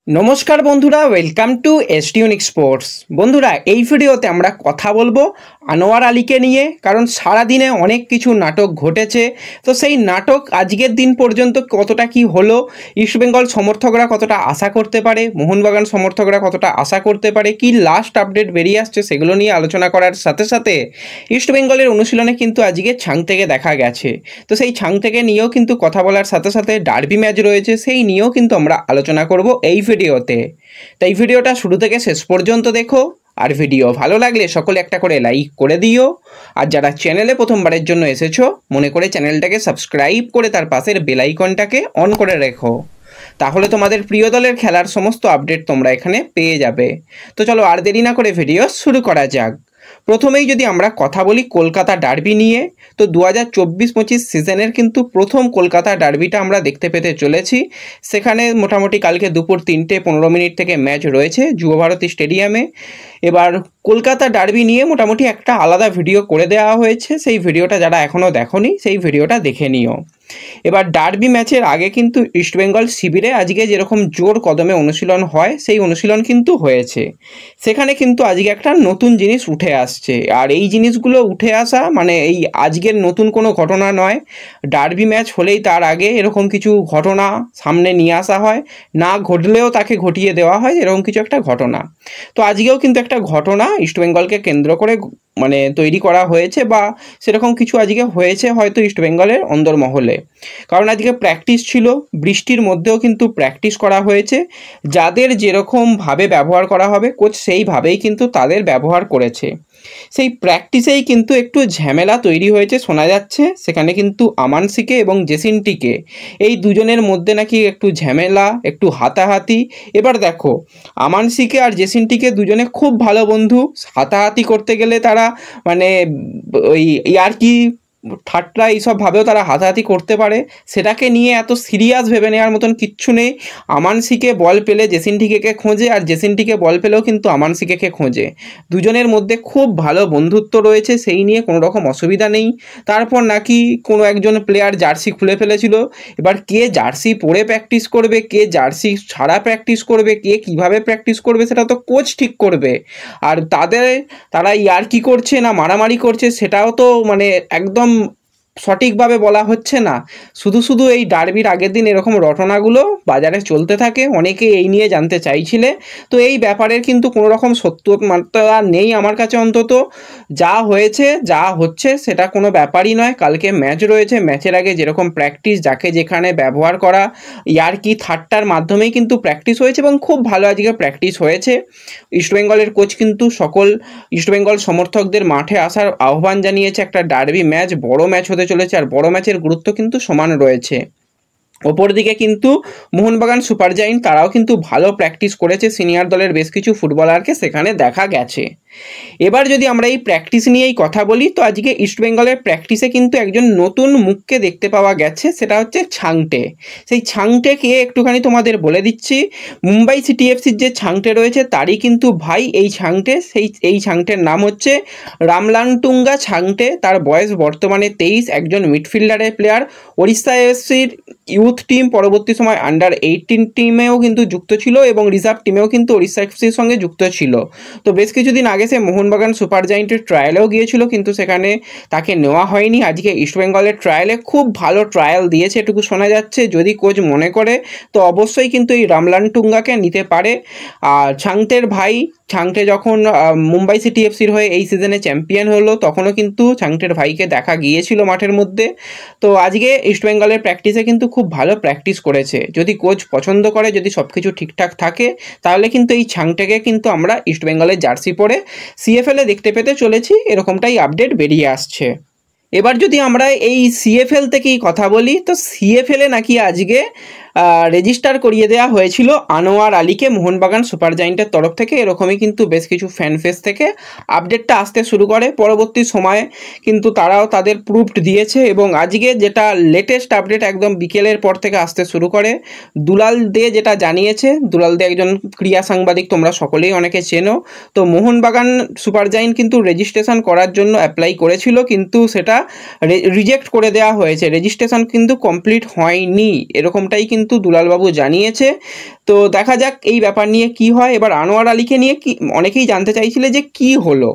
নমস্কার বন্ধুরা, welcome to এসটিউনিক sports. বন্ধুরা, এই ভিডিওতে আমরা কথা বলবো আনোয়ার আলীকে নিয়ে, কারণ সারাদিনে অনেক কিছু নাটক ঘটেছে। তো সেই নাটক আজকের দিন পর্যন্ত কতটা কি হলো, ইস্টবেঙ্গল সমর্থকরা কতটা আশা করতে পারে, মোহনবাগান সমর্থকরা কতটা আশা করতে পারে, কি লাস্ট আপডেট বেরিয়ে আসছে সেগুলো নিয়ে আলোচনা করার সাথে সাথে ইস্টবেঙ্গলের অনুশীলনে কিন্তু আজকে ছাং থেকে দেখা গেছে। তো সেই ছাং থেকে নিয়েও কিন্তু কথা বলার সাথে সাথে ডার্বি ম্যাচ রয়েছে, সেই নিয়েও কিন্তু আমরা আলোচনা করব এই ভিডিওতে। তাই ভিডিওটা শুরু থেকে শেষ পর্যন্ত দেখো, আর ভিডিও ভালো লাগলে সকলে একটা করে লাইক করে দিও। আর যারা চ্যানেলে প্রথমবারের জন্য এসেছো, মনে করে চ্যানেলটাকে সাবস্ক্রাইব করে তার পাশের বেল আইকনটাকে অন করে রেখো, তাহলে তোমাদের প্রিয় দলের খেলার সমস্ত আপডেট তোমরা এখানে পেয়ে যাবে। তো চলো আর দেরি না করে ভিডিও শুরু করা যাক। প্রথমেই যদি আমরা কথা বলি কলকাতা ডার্বি নিয়ে, তো 2024-25 সিজনের কিন্তু প্রথম কলকাতা ডার্বিটা আমরা দেখতে পেতে চলেছি। সেখানে মোটামুটি কালকে দুপুর 3:15 থেকে ম্যাচ রয়েছে যুব ভারতী স্টেডিয়ামে। এবার কলকাতা ডার্বি নিয়ে মোটামুটি একটা আলাদা ভিডিও করে দেওয়া হয়েছে, সেই ভিডিওটা যারা এখনও দেখোনি সেই ভিডিওটা দেখে নিও। এবার ডার্বি ম্যাচের আগে কিন্তু ইস্টবেঙ্গল শিবিরে আজকে যেরকম জোর কদমে অনুশীলন হয়, সেই অনুশীলন কিন্তু হয়েছে। সেখানে কিন্তু আজকে একটা নতুন জিনিস উঠে আসছে, আর এই জিনিসগুলো উঠে আসা মানে এই আজকের নতুন কোনো ঘটনা নয়। ডার্বি ম্যাচ হলেই তার আগে এরকম কিছু ঘটনা সামনে নিয়ে আসা হয়, না ঘটলেও তাকে ঘটিয়ে দেওয়া হয় এরকম কিছু একটা ঘটনা। তো আজকেও কিন্তু একটা ঘটনা ইস্টবেঙ্গলকে কেন্দ্র করে মানে তৈরি করা হয়েছে, বা সেরকম কিছু আজকে হয়েছে হয়তো ইস্টবেঙ্গলের অন্দরমহলে। কারণ আজকে প্র্যাকটিস ছিল, বৃষ্টির মধ্যেও কিন্তু প্র্যাকটিস করা হয়েছে। যাদের যেরকমভাবে ব্যবহার করা হবে কোচ সেইভাবেই কিন্তু তাদের ব্যবহার করেছে। সেই প্র্যাকটিসেই কিন্তু একটু ঝামেলা তৈরি হয়েছে শোনা যাচ্ছে, সেখানে কিন্তু আমানসিকে এবং জেসিনটিকে এই দুজনের মধ্যে নাকি একটু ঝামেলা, একটু হাতাহাতি। এবার দেখো, আমানসিকে আর জেসিনটিকে দুজনে খুব ভালো বন্ধু, হাতাহাতি করতে গেলে তারা মানে ওই ইয়ার্কি ঠাট্টা এইসবভাবেও তারা হাতাহাতি করতে পারে। সেটাকে নিয়ে এত সিরিয়াস ভেবে নেওয়ার মতন কিচ্ছু নেই। আমানসিকে বল পেলে জেসিনটিকে খোঁজে, আর জেসিনটিকে বল পেলেও কিন্তু আমানসিকে খোঁজে। দুজনের মধ্যে খুব ভালো বন্ধুত্ব রয়েছে, সেই নিয়ে কোনো রকম অসুবিধা নেই। তারপর নাকি কোনো একজন প্লেয়ার জার্সি খুলে ফেলেছিল। এবার কে জার্সি পরে প্র্যাকটিস করবে, কে জার্সি ছাড়া প্র্যাকটিস করবে, কে কিভাবে প্র্যাকটিস করবে সেটা তো কোচ ঠিক করবে। আর তারা ইয়ার্কি করছে না মারামারি করছে সেটাও তো মানে একদম সঠিকভাবে বলা হচ্ছে না। শুধু শুধু এই ডার্বির আগের দিন এরকম রটনাগুলো বাজারে চলতে থাকে, অনেকে এই নিয়ে জানতে চাইছিলে। তো এই ব্যাপারের কিন্তু কোনো রকম সত্যতা নেই আমার কাছে অন্তত। যা হয়েছে যা হচ্ছে সেটা কোনো ব্যাপারই নয়। কালকে ম্যাচ রয়েছে, ম্যাচের আগে যেরকম প্র্যাকটিস, যাকে যেখানে ব্যবহার করা, ইয়ার্কি ঠাট্টার মাধ্যমেই কিন্তু প্র্যাকটিস হয়েছে এবং খুব ভালো আজকে প্র্যাকটিস হয়েছে। ইস্টবেঙ্গলের কোচ কিন্তু সকল ইস্টবেঙ্গল সমর্থকদের মাঠে আসার আহ্বান জানিয়েছে। একটা ডার্বি ম্যাচ বড় ম্যাচ হতে চলেছে, আর বড় ম্যাচের গুরুত্ব কিন্তু সমান রয়েছে। অপরদিকে কিন্তু মোহনবাগান সুপার জায়েন্ট তারাও কিন্তু ভালো প্র্যাকটিস করেছে, সিনিয়র দলের বেশ কিছু ফুটবলারকে সেখানে দেখা গেছে। এবার যদি আমরা এই প্র্যাকটিস নিয়েই কথা বলি, তো আজকে ইস্টবেঙ্গলের প্র্যাকটিসে কিন্তু একজন নতুন মুখকে দেখতে পাওয়া গেছে, সেটা হচ্ছে ছাংটে। সেই ছাংটেকে একটুখানি তোমাদের বলে দিচ্ছি। মুম্বাই সিটি এফসির যে ছাংটে রয়েছে তারই কিন্তু ভাই এই ছাংটে। এই ছাংটের নাম হচ্ছে রামলানটুঙ্গা ছাংটে। তার বয়স বর্তমানে 23, একজন মিডফিল্ডারের প্লেয়ার। ওড়িশা এফসির ইউথ টিম, পরবর্তী সময় আন্ডার-18 টিমেও কিন্তু যুক্ত ছিল এবং রিজার্ভ টিমেও কিন্তু ওড়িশা এফসির সঙ্গে যুক্ত ছিল। তো বেশ কিছুদিন আগে সে মোহনবাগান সুপার জায়েন্টের ট্রায়ালেও গিয়েছিল, কিন্তু সেখানে তাকে নেওয়া হয়নি। আজকে ইস্টবেঙ্গলের ট্রায়ালে খুব ভালো ট্রায়াল দিয়েছে এটুকু শোনা যাচ্ছে। যদি কোচ মনে করে তো অবশ্যই কিন্তু এই রামলানটুঙ্গাকে নিতে পারে। আর ছাংটে যখন মুম্বাই সিটি এফসির হয়ে এই সিজনে চ্যাম্পিয়ন হলো, তখনও কিন্তু ছাংটের ভাইকে দেখা গিয়েছিল মাঠের মধ্যে। তো আজকে ইস্টবেঙ্গলের প্র্যাকটিসে কিন্তু খুব ভালো প্র্যাকটিস করেছে। যদি কোচ পছন্দ করে, যদি সব কিছু ঠিকঠাক থাকে, তাহলে কিন্তু এই ছাংটেকে কিন্তু আমরা ইস্টবেঙ্গলের জার্সি পরে সিএফএলে দেখতে পেতে চলেছি, এরকমটাই আপডেট বেরিয়ে আসছে। এবার যদি আমরা এই সিএফএল থেকেই কথা বলি, তো সিএফএলে নাকি আজকে রেজিস্টার করিয়ে দেওয়া হয়েছিল আনোয়ার আলীকে মোহনবাগান সুপার জায়েন্টের তরফ থেকে। এরকমই কিন্তু বেশ কিছু ফ্যান ফেস থেকে আপডেটটা আসতে শুরু করে। পরবর্তী সময়ে কিন্তু তারাও তাদের প্রুফড দিয়েছে, এবং আজকে যেটা লেটেস্ট আপডেট একদম বিকেলের পর থেকে আসতে শুরু করে, দুলাল দে যেটা জানিয়েছে। দুলাল দে একজন ক্রীড়া সাংবাদিক, তোমরা সকলেই অনেকে চেনো। তো মোহনবাগান সুপার জায়েন্ট কিন্তু রেজিস্ট্রেশন করার জন্য অ্যাপ্লাই করেছিল, কিন্তু সেটা রিজেক্ট করে দেওয়া হয়েছে। রেজিস্ট্রেশন কিন্তু কমপ্লিট হয়নি, এরকমটাই কিন্তু কিন্তু দুলালবাবু জানিয়েছে। তো দেখা যাক এই ব্যাপার নিয়ে কি হয়। এবার আনোয়ার আলীকে নিয়ে কি অনেকেই জানতে চাইছিলে যে কি হলো।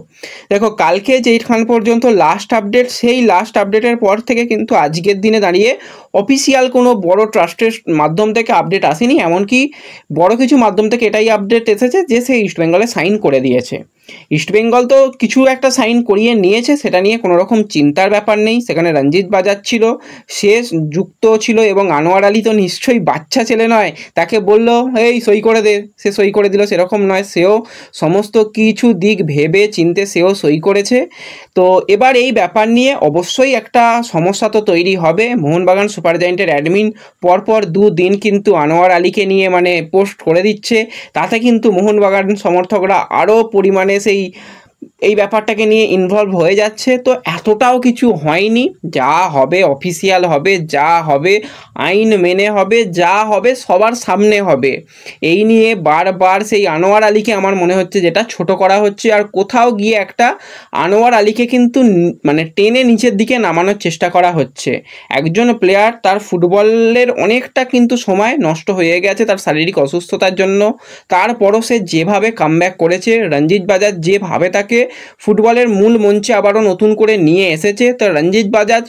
দেখো কালকে যেখান পর্যন্ত লাস্ট আপডেট, সেই লাস্ট আপডেটের পর থেকে কিন্তু আজকের দিনে দাঁড়িয়ে অফিসিয়াল কোনো বড় ট্রাস্টের মাধ্যম থেকে আপডেট আসেনি। এমনকি বড় কিছু মাধ্যম থেকে এটাই আপডেট এসেছে যে সে ইস্টবেঙ্গলে সাইন করে দিয়েছে। ইস্টবেঙ্গল তো কিছু একটা সাইন করিয়ে নিয়েছে, সেটা নিয়ে কোনো রকম চিন্তার ব্যাপার নেই। সেখানে রঞ্জিত বাজাজ ছিল, সে যুক্ত ছিল, এবং আনোয়ার আলী তো নিশ্চয়ই বাচ্চা ছেলে নয়, তাকে বলল এই সই করে দে, সে সই করে দিল, সেরকম নয়। সেও সমস্ত কিছু দিক ভেবে চিনতে সেও সই করেছে। তো এবার এই ব্যাপার নিয়ে অবশ্যই একটা সমস্যা তো তৈরি হবে। মোহনবাগান সুপার জায়েন্টের অ্যাডমিন পরপর 2 দিন কিন্তু আনোয়ার আলীকে নিয়ে মানে পোস্ট করে দিচ্ছে, তাতে কিন্তু মোহনবাগান সমর্থকরা আরও পরিমাণে এই ব্যাপারটাকে নিয়ে ইনভলভ হয়ে যাচ্ছে। তো এতটাও কিছু হয়নি, যা হবে অফিসিয়াল হবে, যা হবে আইন মেনে হবে, যা হবে সবার সামনে হবে। এই নিয়ে বারবার সেই আনোয়ার আলীকে আমার মনে হচ্ছে যেটা ছোট করা হচ্ছে, আর কোথাও গিয়ে একটা আনোয়ার আলীকে কিন্তু মানে টেনে নিচের দিকে নামানোর চেষ্টা করা হচ্ছে। একজন প্লেয়ার, তার ফুটবলের অনেকটা কিন্তু সময় নষ্ট হয়ে গেছে তার শারীরিক অসুস্থতার জন্য, তারপরও সে যেভাবে কামব্যাক করেছে, রঞ্জিত বাজাজ যেভাবে তাকে ফুটবলের মূল মঞ্চে আবারও নতুন করে নিয়ে এসেছে, তো রঞ্জিত বাজাজ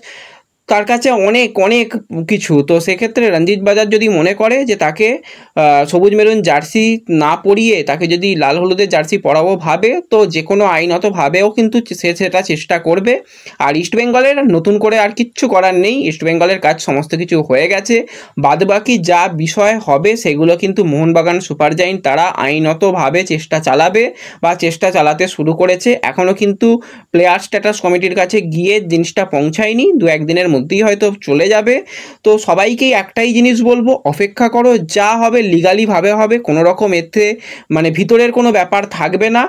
তার কাছে অনেক অনেক কিছু। তো সেক্ষেত্রে রঞ্জিত বাজার যদি মনে করে যে তাকে সবুজ মেরুন জার্সি না পরিয়ে তাকে যদি লাল হলুদের জার্সি পরাবো ভাবে, তো যে কোনো আইনতভাবেও কিন্তু সে সেটা চেষ্টা করবে। আর ইস্টবেঙ্গলের নতুন করে আর কিচ্ছু করার নেই, ইস্টবেঙ্গলের কাজ সমস্ত কিছু হয়ে গেছে। বাদবাকি যা বিষয় হবে সেগুলো কিন্তু মোহনবাগান সুপার জায়েন্ট তারা আইনতভাবে চেষ্টা চালাবে বা চেষ্টা চালাতে শুরু করেছে। এখনও কিন্তু প্লেয়ার স্ট্যাটাস কমিটির কাছে গিয়ে জিনিসটা পৌঁছায়নি, 2-1 দিনের মধ্যেই হয়তো চলে যাবে। তো সবাইকেই একটাই জিনিস বলবো, অপেক্ষা করো, যা হবে লিগালিভাবে হবে, কোনো রকম এতে মানে ভিতরের কোনো ব্যাপার থাকবে না।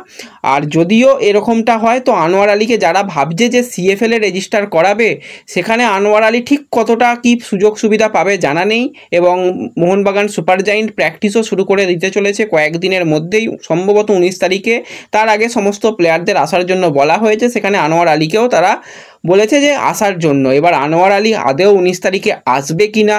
আর যদিও এরকমটা হয়, তো আনোয়ার আলীকে যারা ভাবছে যে CFL এ রেজিস্টার করাবে, সেখানে আনোয়ার আলী ঠিক কতটা কি সুযোগ সুবিধা পাবে জানা নেই। এবং মোহনবাগান সুপার জায়েন্ট প্র্যাকটিসও শুরু করে দিতে চলেছে কয়েকদিনের মধ্যেই, সম্ভবত 19 তারিখে। তার আগে সমস্ত প্লেয়ারদের আসার জন্য বলা হয়েছে, সেখানে আনোয়ার আলীকেও তারা বলেছে যে আসার জন্য। এবার আনোয়ার আলী আদেও 19 তারিখে আসবে কি না,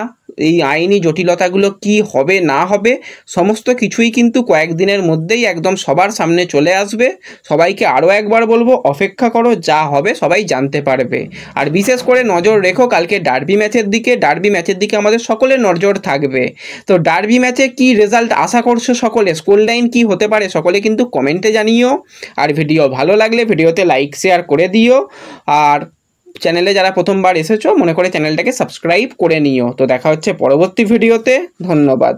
এই আইনি জটিলতাগুলো কি হবে না হবে, সমস্ত কিছুই কিন্তু কয়েকদিনের মধ্যেই একদম সবার সামনে চলে আসবে। সবাইকে আরও একবার বলবো, অপেক্ষা করো, যা হবে সবাই জানতে পারবে। আর বিশেষ করে নজর রেখো কালকে ডার্বি ম্যাচের দিকে, ডার্বি ম্যাচের দিকে আমাদের সকলের নজর থাকবে। তো ডার্বি ম্যাচে কি রেজাল্ট আশা করছো সকলে, স্কোর লাইন কী হতে পারে, সকলে কিন্তু কমেন্টে জানিও। আর ভিডিও ভালো লাগলে ভিডিওতে লাইক শেয়ার করে দিও। আর চ্যানেলে যারা প্রথমবার এসেছো মনে করে চ্যানেলটাকে সাবস্ক্রাইব করে নিও। তো দেখা হচ্ছে পরবর্তী ভিডিওতে, ধন্যবাদ।